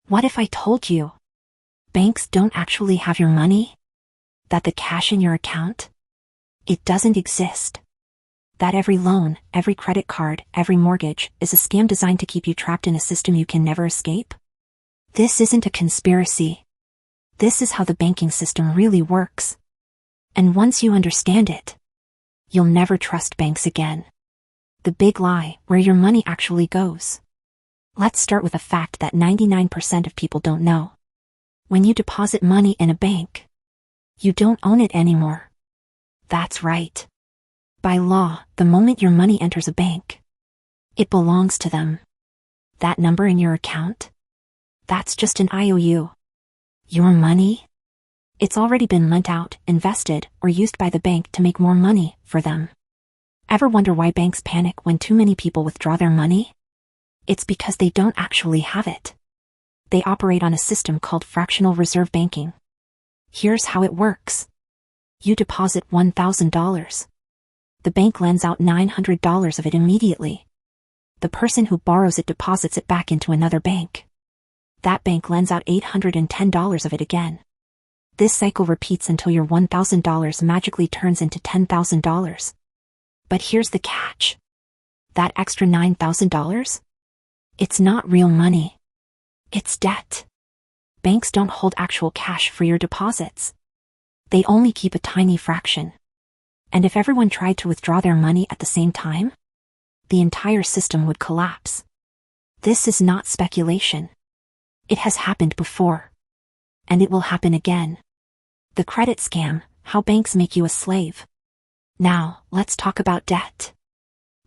What if I told you banks don't actually have your money? That the cash in your account, it doesn't exist. That every loan, every credit card, every mortgage is a scam designed to keep you trapped in a system you can never escape? This isn't a conspiracy. This is how the banking system really works. And once you understand it, you'll never trust banks again. The big lie, where your money actually goes. Let's start with a fact that 99% of people don't know. When you deposit money in a bank, you don't own it anymore. That's right. By law, the moment your money enters a bank, it belongs to them. That number in your account? That's just an IOU. Your money? It's already been lent out, invested, or used by the bank to make more money for them. Ever wonder why banks panic when too many people withdraw their money? It's because they don't actually have it. They operate on a system called fractional reserve banking. Here's how it works. You deposit $1,000. The bank lends out $900 of it immediately. The person who borrows it deposits it back into another bank. That bank lends out $810 of it again. This cycle repeats until your $1,000 magically turns into $10,000. But here's the catch. That extra $9,000? It's not real money. It's debt. Banks don't hold actual cash for your deposits. They only keep a tiny fraction. And if everyone tried to withdraw their money at the same time, the entire system would collapse. This is not speculation. It has happened before. And it will happen again. The credit scam, how banks make you a slave. Now, let's talk about debt.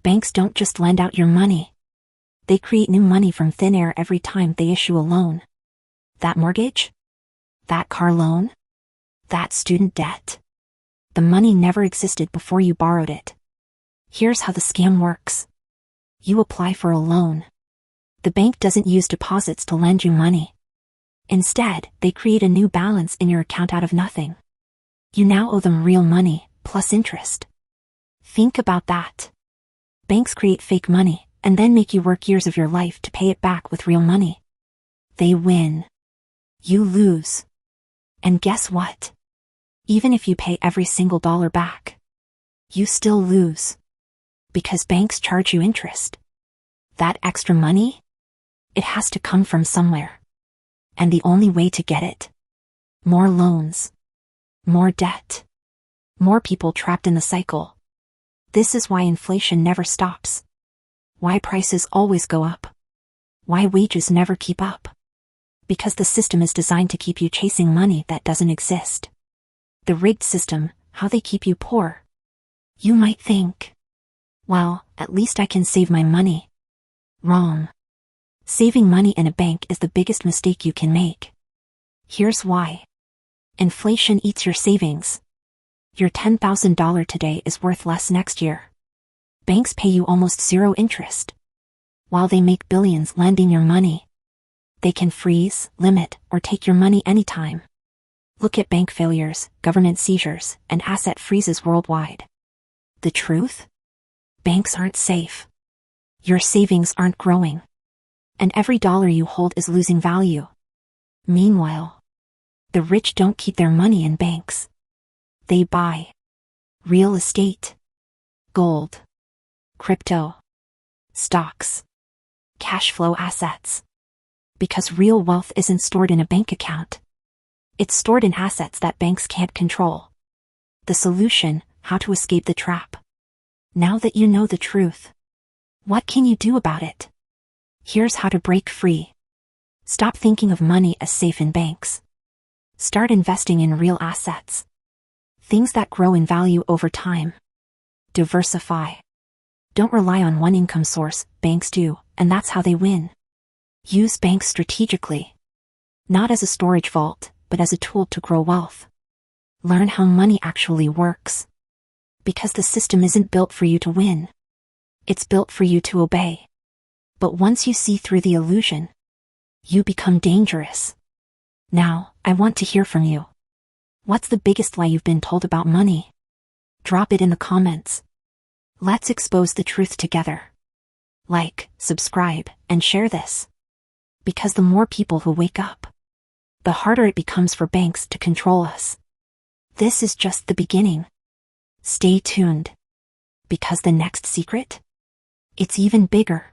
Banks don't just lend out your money. They create new money from thin air every time they issue a loan. That mortgage? That car loan? That student debt? The money never existed before you borrowed it. Here's how the scam works. You apply for a loan. The bank doesn't use deposits to lend you money. Instead, they create a new balance in your account out of nothing. You now owe them real money, plus interest. Think about that. Banks create fake money, and then make you work years of your life to pay it back with real money. They win. You lose. And guess what? Even if you pay every single dollar back, you still lose. Because banks charge you interest. That extra money? It has to come from somewhere. And the only way to get it? More loans. More debt. More people trapped in the cycle. This is why inflation never stops. Why prices always go up. Why wages never keep up. Because the system is designed to keep you chasing money that doesn't exist. The rigged system, how they keep you poor. You might think, well, at least I can save my money. Wrong. Saving money in a bank is the biggest mistake you can make. Here's why. Inflation eats your savings. Your $10,000 today is worth less next year. Banks pay you almost zero interest. While they make billions lending your money, they can freeze, limit, or take your money anytime. Look at bank failures, government seizures, and asset freezes worldwide. The truth? Banks aren't safe. Your savings aren't growing. And every dollar you hold is losing value. Meanwhile, the rich don't keep their money in banks. They buy real estate, gold, crypto, stocks, cash flow assets. Because real wealth isn't stored in a bank account. It's stored in assets that banks can't control. The solution, how to escape the trap. Now that you know the truth, what can you do about it? Here's how to break free. Stop thinking of money as safe in banks. Start investing in real assets. Things that grow in value over time. Diversify. Don't rely on one income source, banks do, and that's how they win. Use banks strategically. Not as a storage vault, but as a tool to grow wealth. Learn how money actually works. Because the system isn't built for you to win. It's built for you to obey. But once you see through the illusion, you become dangerous. Now, I want to hear from you. What's the biggest lie you've been told about money? Drop it in the comments. Let's expose the truth together. Like, subscribe, and share this. Because the more people who wake up, the harder it becomes for banks to control us. This is just the beginning. Stay tuned. Because the next secret? It's even bigger.